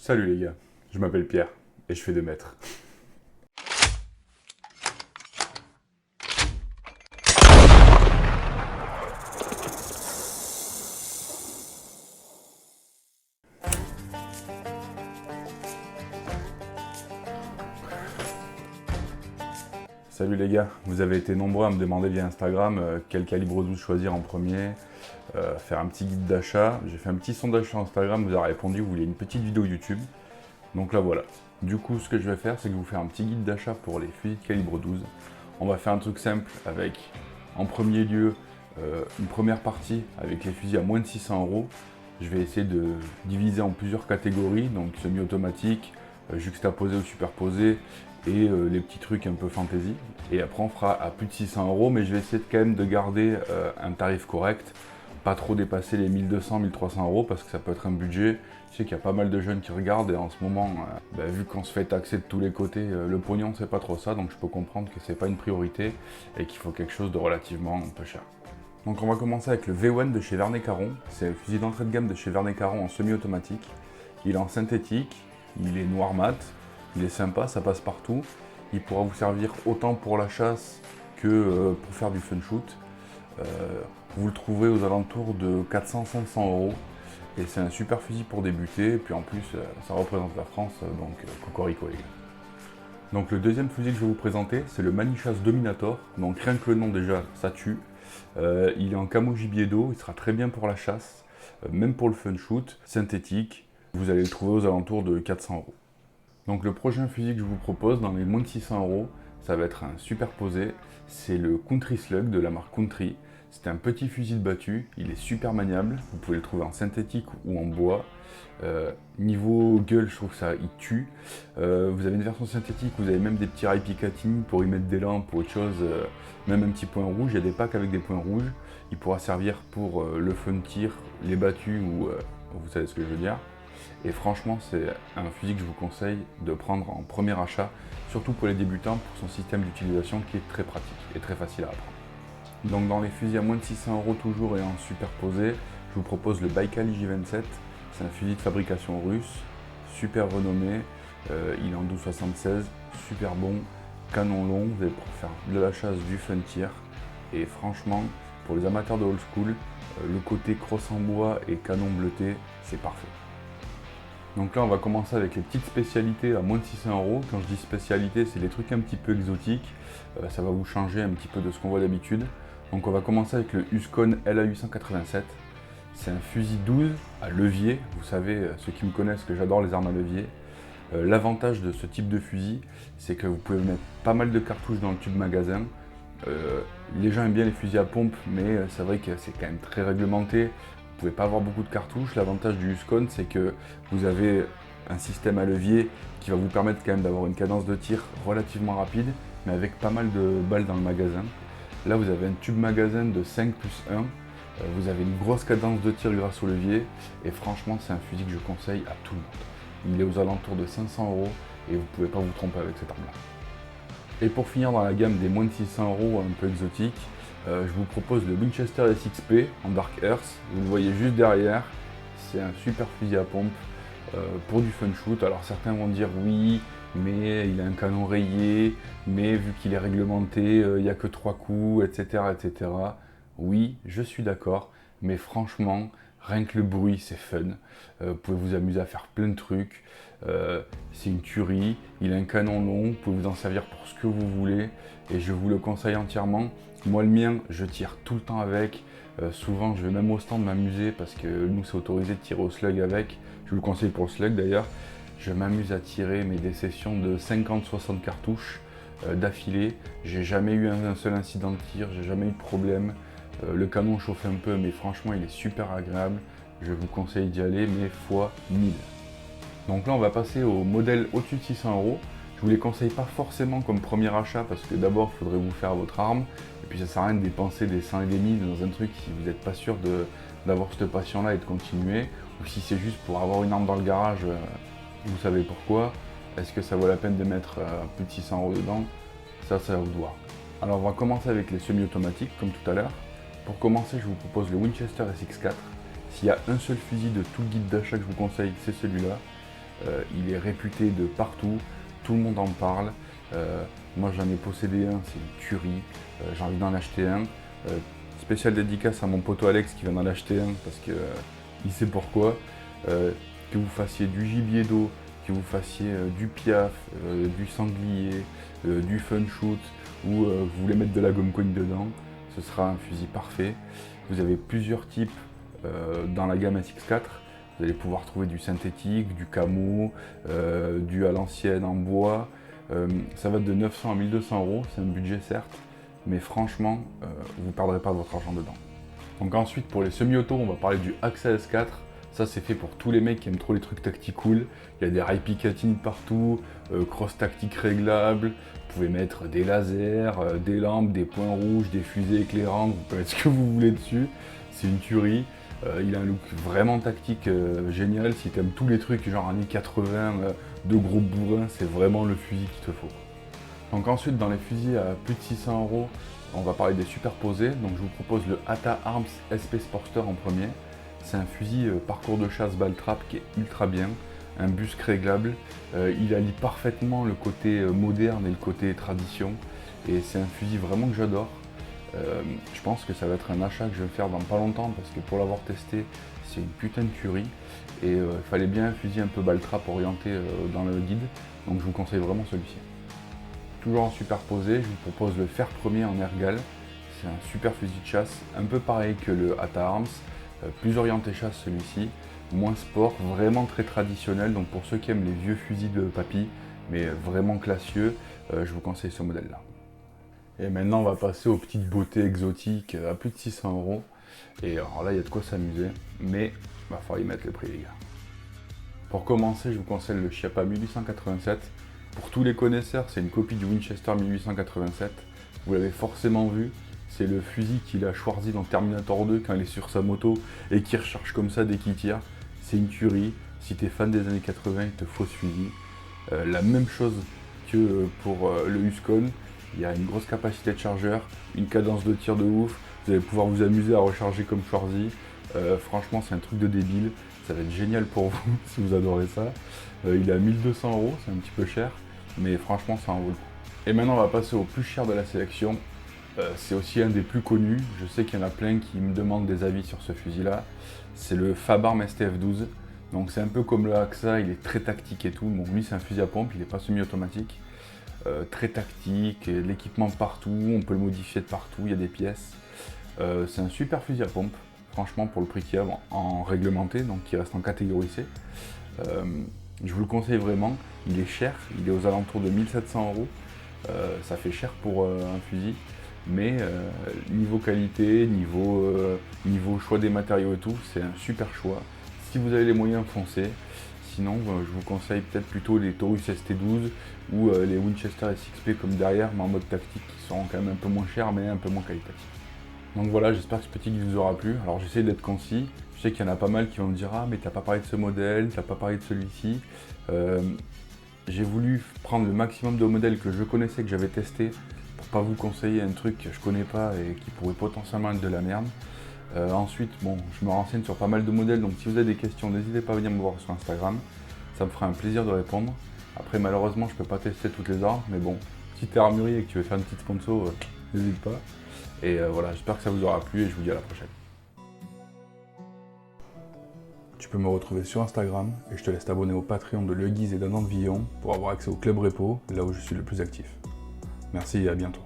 Salut les gars, je m'appelle Pierre et je fais 2 mètres. Salut les gars, vous avez été nombreux à me demander via Instagram quel calibre 12 choisir en premier, faire un petit guide d'achat. J'ai fait un petit sondage sur Instagram, vous avez répondu, vous vouliez une petite vidéo YouTube. Donc là voilà. Du coup, ce que je vais faire, c'est que je vais vous faire un petit guide d'achat pour les fusils de calibre 12. On va faire un truc simple avec, en premier lieu, une première partie avec les fusils à moins de 600 €. Je vais essayer de diviser en plusieurs catégories, donc semi-automatique, juxtaposé ou superposé, et les petits trucs un peu fantasy. Et après on fera à plus de 600 €, mais je vais essayer quand même de garder un tarif correct, pas trop dépasser les 1200-1300 € parce que ça peut être un budget. Je sais qu'il y a pas mal de jeunes qui regardent et en ce moment, vu qu'on se fait taxer de tous les côtés, le pognon c'est pas trop ça, donc je peux comprendre que c'est pas une priorité et qu'il faut quelque chose de relativement un peu cher. Donc on va commencer avec le V1 de chez Verney Caron. C'est un fusil d'entrée de gamme de chez Verney Caron en semi-automatique. Il est en synthétique, il est noir mat, il est sympa, ça passe partout. Il pourra vous servir autant pour la chasse que pour faire du fun shoot. Vous le trouverez aux alentours de 400-500 € et c'est un super fusil pour débuter. Et puis en plus, ça représente la France, donc cocorico les gars. Donc le deuxième fusil que je vais vous présenter, c'est le Manichas Dominator. Donc rien que le nom déjà, ça tue. Il est en camo gibier d'eau, il sera très bien pour la chasse, même pour le fun shoot, synthétique. Vous allez le trouver aux alentours de 400 €. Donc le prochain fusil que je vous propose dans les moins de 600 €, ça va être un superposé. C'est le Country Slug de la marque Country. C'est un petit fusil de battu, il est super maniable. Vous pouvez le trouver en synthétique ou en bois. Niveau gueule, je trouve que ça il tue. Vous avez une version synthétique, vous avez même des petits rails Picatinny pour y mettre des lampes ou autre chose, même un petit point rouge. Il y a des packs avec des points rouges. Il pourra servir pour le fun tir, les battus ou vous savez ce que je veux dire. Et franchement, c'est un fusil que je vous conseille de prendre en premier achat, surtout pour les débutants, pour son système d'utilisation qui est très pratique et très facile à apprendre. Donc dans les fusils à moins de 600 € toujours et en superposé, je vous propose le Baikal J27. C'est un fusil de fabrication russe, super renommé, il est en 12,76, super bon, canon long, vous allez pouvoir faire de la chasse, du fun tir. Et franchement, pour les amateurs de old school, le côté crosse en bois et canon bleuté, c'est parfait. Donc là on va commencer avec les petites spécialités à moins de 600 €. Quand je dis spécialité, c'est les trucs un petit peu exotiques. Ça va vous changer un petit peu de ce qu'on voit d'habitude. Donc on va commencer avec le Huskon LA887. C'est un fusil 12 à levier. Vous savez, ceux qui me connaissent, que j'adore les armes à levier. L'avantage de ce type de fusil, c'est que vous pouvez mettre pas mal de cartouches dans le tube magasin. Les gens aiment bien les fusils à pompe, mais c'est vrai que c'est quand même très réglementé. Vous ne pouvez pas avoir beaucoup de cartouches. L'avantage du Huskon, c'est que vous avez un système à levier qui va vous permettre quand même d'avoir une cadence de tir relativement rapide, mais avec pas mal de balles dans le magasin. Là, vous avez un tube magasin de 5+1. Vous avez une grosse cadence de tir grâce au levier. Et franchement, c'est un fusil que je conseille à tout le monde. Il est aux alentours de 500 € et vous ne pouvez pas vous tromper avec cette arme-là. Et pour finir dans la gamme des moins de 600 € un peu exotique, je vous propose le Winchester SXP en Dark Earth. Vous le voyez juste derrière. C'est un super fusil à pompe pour du fun shoot. Alors certains vont dire oui, mais il a un canon rayé, mais vu qu'il est réglementé, il n'y a que 3 coups, etc., etc. Oui, je suis d'accord, mais franchement, rien que le bruit, c'est fun. Vous pouvez vous amuser à faire plein de trucs. C'est une tuerie, il a un canon long, vous pouvez vous en servir pour ce que vous voulez, et je vous le conseille entièrement. Moi, le mien, je tire tout le temps avec. Souvent, je vais même au stand m'amuser parce que nous, c'est autorisé de tirer au slug avec. Je vous le conseille pour le slug d'ailleurs. Je m'amuse à tirer des sessions de 50-60 cartouches d'affilée. J'ai jamais eu un seul incident de tir, j'ai jamais eu de problème. Le canon chauffe un peu, mais franchement, il est super agréable. Je vous conseille d'y aller, mais fois 1000. Donc là, on va passer au modèle au-dessus de 600 €. Je vous les conseille pas forcément comme premier achat parce que d'abord, il faudrait vous faire votre arme. Et puis, ça sert à rien de dépenser des 100 et des 1000 dans un truc si vous n'êtes pas sûr d'avoir cette passion-là et de continuer. Ou si c'est juste pour avoir une arme dans le garage, vous savez pourquoi. Est-ce que ça vaut la peine de mettre plus de 600 € dedans? Ça à vous de voir. Alors, on va commencer avec les semi-automatiques, comme tout à l'heure. Pour commencer, je vous propose le Winchester SX4. S'il y a un seul fusil de tout le guide d'achat que je vous conseille, c'est celui-là. il est réputé de partout, tout le monde en parle. Moi j'en ai possédé un, c'est une tuerie, j'ai envie d'en acheter un. Spécial dédicace à mon poteau Alex qui vient d'en acheter un parce que il sait pourquoi. Que vous fassiez du gibier d'eau, que vous fassiez du piaf, du sanglier, du fun shoot ou vous voulez mettre de la gomme cogne dedans, ce sera un fusil parfait. Vous avez plusieurs types dans la gamme SX4. Vous allez pouvoir trouver du synthétique, du camo, du à l'ancienne en bois. Ça va de 900 à 1200 €, c'est un budget certes, mais franchement, vous ne perdrez pas votre argent dedans. Donc ensuite, pour les semi-auto, on va parler du AXA S4. Ça, c'est fait pour tous les mecs qui aiment trop les trucs tacticool. Il y a des rails Picatinny partout, cross tactique réglable. Vous pouvez mettre des lasers, des lampes, des points rouges, des fusées éclairantes. Vous pouvez mettre ce que vous voulez dessus. C'est une tuerie. Il a un look vraiment tactique génial. Si tu aimes tous les trucs genre années 80, de gros bourrins, c'est vraiment le fusil qu'il te faut. Donc ensuite, dans les fusils à plus de 600 €, on va parler des superposés. Donc je vous propose le ATA Arms SP Sportster en premier. C'est un fusil parcours de chasse balle trap qui est ultra bien, un busc réglable. Il allie parfaitement le côté moderne et le côté tradition. Et c'est un fusil vraiment que j'adore. Je pense que ça va être un achat que je vais faire dans pas longtemps parce que pour l'avoir testé, c'est une putain de tuerie. Et il fallait bien un fusil un peu balle trap orienté dans le guide. Donc je vous conseille vraiment celui-ci. Toujours en superposé, je vous propose le fer premier en ergal. C'est un super fusil de chasse, un peu pareil que le ATA Arms. Plus orienté chasse celui-ci, moins sport, vraiment très traditionnel. Donc pour ceux qui aiment les vieux fusils de papy, mais vraiment classieux, je vous conseille ce modèle-là. Et maintenant on va passer aux petites beautés exotiques à plus de 600 €. Et alors là il y a de quoi s'amuser, mais il va falloir y mettre le prix les gars. Pour commencer, je vous conseille le Chiappa 1887. Pour tous les connaisseurs, c'est une copie du Winchester 1887. Vous l'avez forcément vu. C'est le fusil qu'il a choisi dans Terminator 2 quand il est sur sa moto et qui recharge comme ça dès qu'il tire. C'est une tuerie. Si tu es fan des années 80, il te faut ce fusil. La même chose que pour le Husqvarna. Il y a une grosse capacité de chargeur, une cadence de tir de ouf. Vous allez pouvoir vous amuser à recharger comme Schwarzy. Franchement, c'est un truc de débile. Ça va être génial pour vous si vous adorez ça. Il est à 1200 €, c'est un petit peu cher, mais franchement, ça en vaut le coup. Et maintenant, on va passer au plus cher de la sélection. C'est aussi un des plus connus, je sais qu'il y en a plein qui me demandent des avis sur ce fusil-là. C'est le Fabarm STF12. Donc c'est un peu comme le AXA, il est très tactique et tout. Bon, lui c'est un fusil à pompe, il n'est pas semi-automatique. Très tactique, et de l'équipement partout, on peut le modifier de partout, il y a des pièces. C'est un super fusil à pompe, franchement pour le prix qu'il y a en réglementé, donc qui reste en catégorie C. Je vous le conseille vraiment, il est cher, il est aux alentours de 1700 €. Ça fait cher pour un fusil. Mais niveau qualité, niveau choix des matériaux et tout, c'est un super choix. Si vous avez les moyens, foncez. Sinon, je vous conseille peut-être plutôt les Taurus ST12 ou les Winchester SXP comme derrière, mais en mode tactique, qui sont quand même un peu moins chers, mais un peu moins qualitatifs. Donc voilà, j'espère que ce petit guide vous aura plu. Alors j'essaie d'être concis. Je sais qu'il y en a pas mal qui vont me dire « Ah, mais t'as pas parlé de ce modèle, t'as pas parlé de celui-ci ». J'ai voulu prendre le maximum de modèles que je connaissais, que j'avais testé, pour pas vous conseiller un truc que je connais pas et qui pourrait potentiellement être de la merde. Ensuite, bon, je me renseigne sur pas mal de modèles, donc si vous avez des questions, n'hésitez pas à venir me voir sur Instagram. Ça me fera un plaisir de répondre. Après, malheureusement, je peux pas tester toutes les armes, mais bon, si t'es armurier et que tu veux faire une petite sponsor, n'hésite pas. Et voilà, j'espère que ça vous aura plu et je vous dis à la prochaine. Tu peux me retrouver sur Instagram et je te laisse t'abonner au Patreon de Le Guise et d'Anand Villon pour avoir accès au Club Repo, là où je suis le plus actif. Merci et à bientôt.